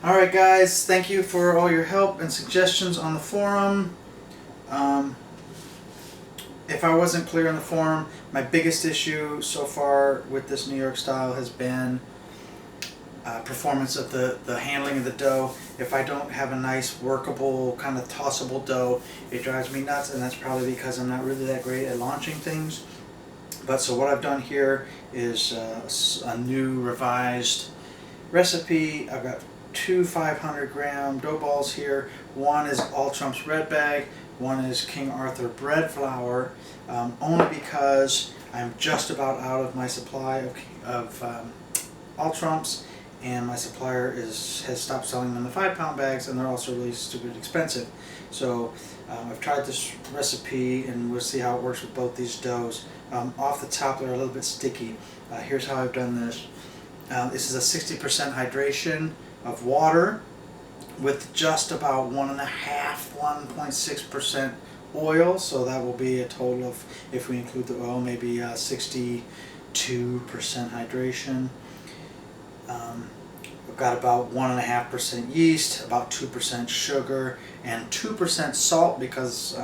Alright guys, thank you for all your help and suggestions on the forum. If I wasn't clear on the forum, my biggest issue so far with this New York style has been performance of the handling of the dough. If I don't have a nice workable kind of tossable dough, it drives me nuts, and that's probably because I'm not really that great at launching things. But so what I've done here is a new revised recipe. I've got two 500-gram dough balls here. One is All Trumps Red Bag, one is King Arthur bread flour, only because I'm just about out of my supply of All Trumps, and my supplier has stopped selling them in the 5-pound bags, and they're also really stupid expensive. So I've tried this recipe, and we'll see how it works with both these doughs. Off the top, they're a little bit sticky. Here's how I've done this. This is a 60% hydration of water with just about 1.6% oil, so that will be a total of, if we include the oil, maybe 62% hydration. We've got about 1.5% yeast, about 2% sugar, and 2% salt, because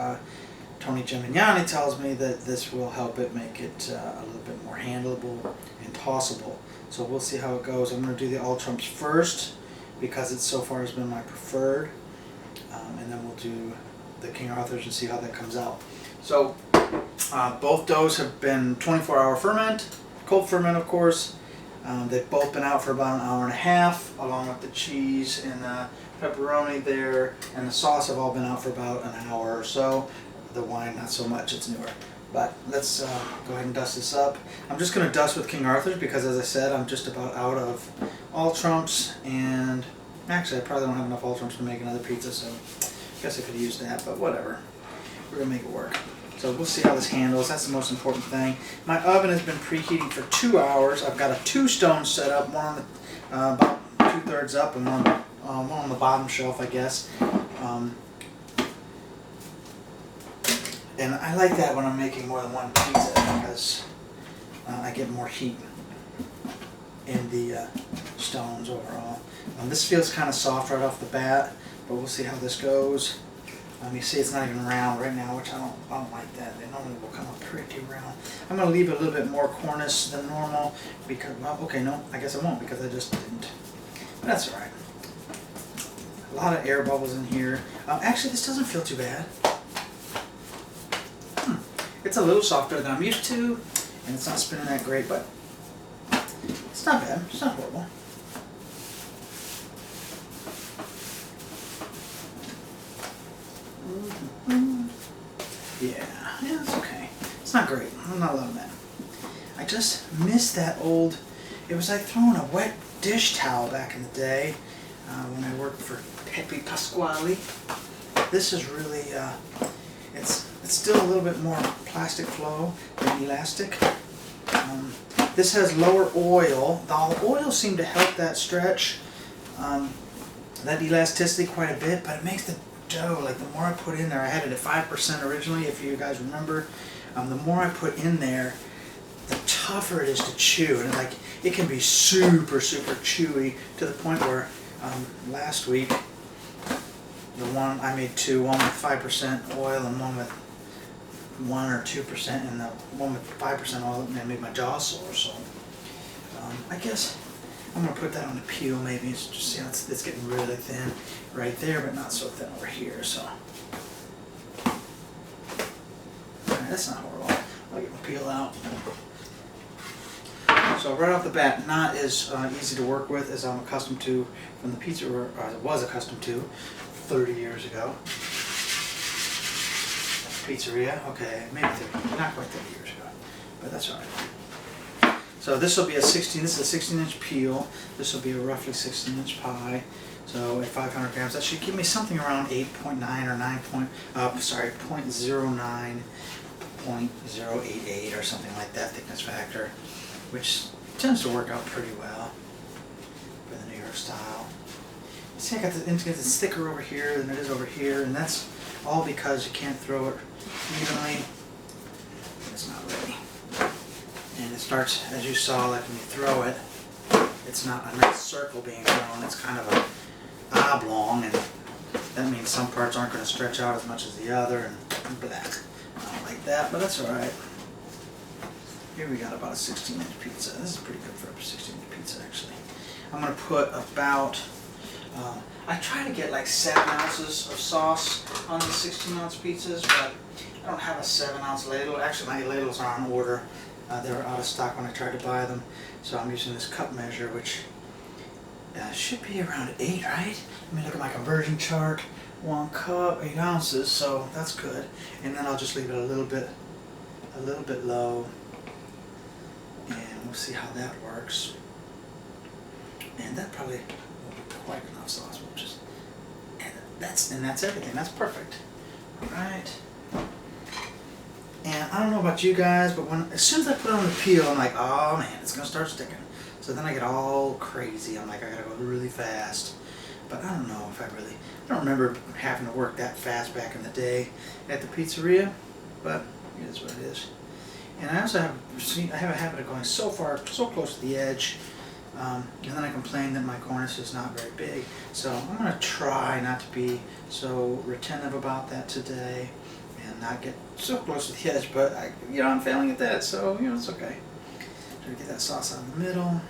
Tony Gemignani tells me that this will help it make it a little bit more handleable and tossable. So we'll see how it goes. I'm going to do the All Trumps first, because it so far has been my preferred, and then we'll do the King Arthur's and see how that comes out. So both doughs have been 24-hour ferment, cold ferment of course. They've both been out for about an hour and a half, along with the cheese and the pepperoni there, and the sauce have all been out for about an hour or so. The wine not so much, it's newer. But let's go ahead and dust this up. I'm just going to dust with King Arthur's because, as I said, I'm just about out of All Trumps, and actually I probably don't have enough All Trumps to make another pizza, so I guess I could use that, but whatever. We're going to make it work. So we'll see how this handles. That's the most important thing. My oven has been preheating for 2 hours. I've got a 2-stone set up, one on the, about 2/3 up, and one on the bottom shelf, I guess. And I like that when I'm making more than one pizza, because I get more heat in the stones overall. This feels kind of soft right off the bat, but we'll see how this goes. You see it's not even round right now, which I don't like that. They normally will come up pretty round. I'm going to leave a little bit more cornice than normal, because, well, okay, no, I guess I won't, because I just didn't. But that's alright. A lot of air bubbles in here. Actually, this doesn't feel too bad. It's a little softer than I'm used to, and it's not spinning that great, but it's not bad. It's not horrible. Yeah, it's okay. It's not great. I'm not loving that. I just miss that old, it was like throwing a wet dish towel back in the day when I worked for Pepe Pasquale. This is really, it's still a little bit more plastic flow than elastic. This has lower oil. The oil seemed to help that stretch, that elasticity quite a bit, but it makes the dough, like the more I put in there, I had it at 5% originally, if you guys remember. The more I put in there, the tougher it is to chew, and like it can be super chewy, to the point where last week I made two, one with 5% oil and one with 1 or 2%, and the one with 5% oil, and I made my jaw sore. So I guess I'm going to put that on the peel maybe, just see how it's getting really thin right there, but not so thin over here. So alright, that's not horrible. I'll get my peel out. So right off the bat, not as easy to work with as I'm accustomed to from the pizza, or I was accustomed to 30 years ago. Pizzeria, okay, maybe 30, not quite 30 years ago, but that's alright. So this will be this is a 16-inch peel. This will be a roughly 16-inch pie. So at 500 grams, that should give me something around 8.9 or 0.088 or something like that thickness factor, which tends to work out pretty well for the New York style. See, I got it's thicker over here than it is over here, and that's all because you can't throw it evenly. It's not ready. And it starts, as you saw, like when you throw it, it it's not a nice circle being drawn. It's kind of a oblong, and that means some parts aren't going to stretch out as much as the other, and blah. I don't like that, but that's alright. Here we got about a 16-inch pizza. This is pretty good for a 16-inch pizza, actually. I'm going to put about, I try to get like 7 ounces of sauce on these 16-ounce pizzas, but I don't have a 7-ounce ladle. Actually, my ladles are on order. They were out of stock when I tried to buy them, so I'm using this cup measure, which should be around 8, right? Let me look at my conversion chart. 1 cup, 8 ounces, so that's good. And then I'll just leave it a little bit low, and we'll see how that works. And that probably will be quite enough sauce. We'll just, and that's everything. That's perfect. All right. And I don't know about you guys, but as soon as I put it on the peel, I'm like, oh man, it's gonna start sticking. So then I get all crazy. I'm like, I gotta go really fast. But I don't know if I don't remember having to work that fast back in the day at the pizzeria, but it is what it is. And I also have a habit of going so close to the edge, and then I complain that my cornice is not very big. So I'm gonna try not to be so retentive about that today, and not get so close to the edge, but I'm failing at that, so it's okay. Try to get that sauce out in the middle.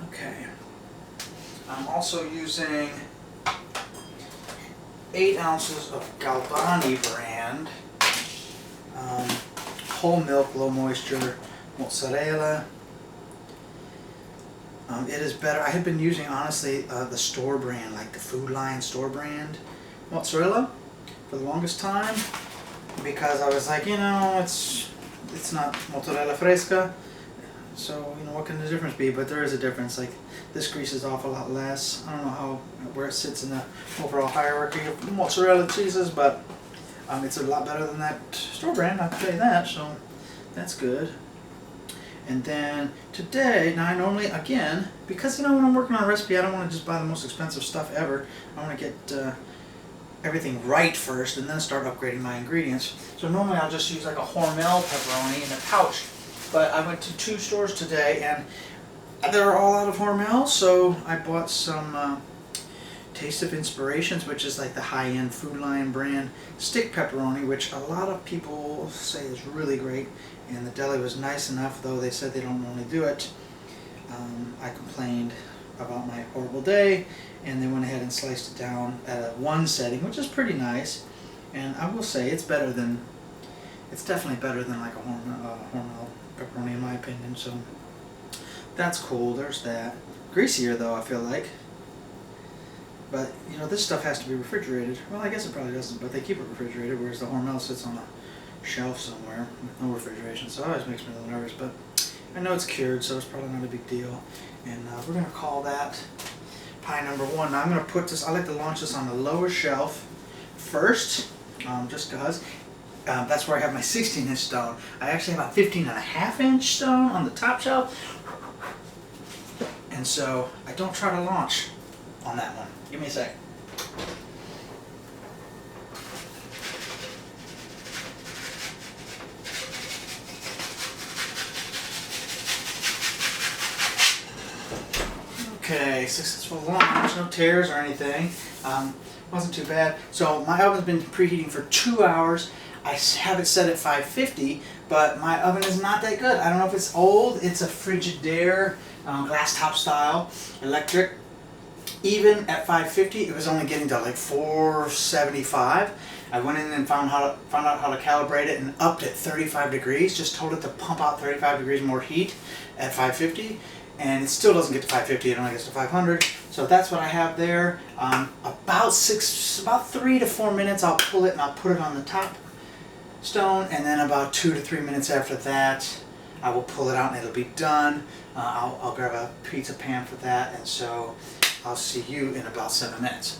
Okay. I'm also using 8 ounces of Galvani brand whole milk, low moisture mozzarella. It is better. I had been using, honestly, the store brand, like the Food Lion store brand mozzarella for the longest time, because I was like, it's not mozzarella fresca, so what can the difference be? But there is a difference. Like, this greases off a lot less. I don't know where it sits in the overall hierarchy of mozzarella cheeses, but it's a lot better than that store brand, I can tell you that, so that's good. And then today, now I normally, again, because when I'm working on a recipe, I don't want to just buy the most expensive stuff ever. I want to get everything right first and then start upgrading my ingredients. So normally I'll just use like a Hormel pepperoni in a pouch. But I went to 2 stores today and they're all out of Hormel, so I bought some Taste of Inspirations, which is like the high-end Food Lion brand stick pepperoni, which a lot of people say is really great. And the deli was nice enough, though they said they don't normally do it. I complained about my horrible day, and they went ahead and sliced it down at a 1 setting, which is pretty nice. And I will say it's definitely better than like a Hormel pepperoni in my opinion. So that's cool. There's that. Greasier though, I feel like. But this stuff has to be refrigerated. Well, I guess it probably doesn't, but they keep it refrigerated, whereas the Hormel sits on a shelf somewhere with no refrigeration, so it always makes me a little nervous. But I know it's cured, so it's probably not a big deal. And we're going to call that pie number 1. Now I'm going to put this, I like to launch this on the lower shelf first, just because. That's where I have my 16-inch stone. I actually have a 15.5-inch stone on the top shelf. And so I don't try to launch on that one. Give me a sec. Okay, successful launch, no tears or anything. Wasn't too bad. So my oven's been preheating for 2 hours. I have it set at 550, but my oven is not that good. I don't know if it's old. It's a Frigidaire glass top style electric. Even at 550, it was only getting to like 475. I went in and found out how to calibrate it and upped it 35 degrees. Just told it to pump out 35 degrees more heat at 550. And it still doesn't get to 550, it only gets to 500. So that's what I have there. About 3 to 4 minutes, I'll pull it and I'll put it on the top stone. And then about 2 to 3 minutes after that, I will pull it out and it'll be done. I'll grab a pizza pan for that. And so I'll see you in about 7 minutes.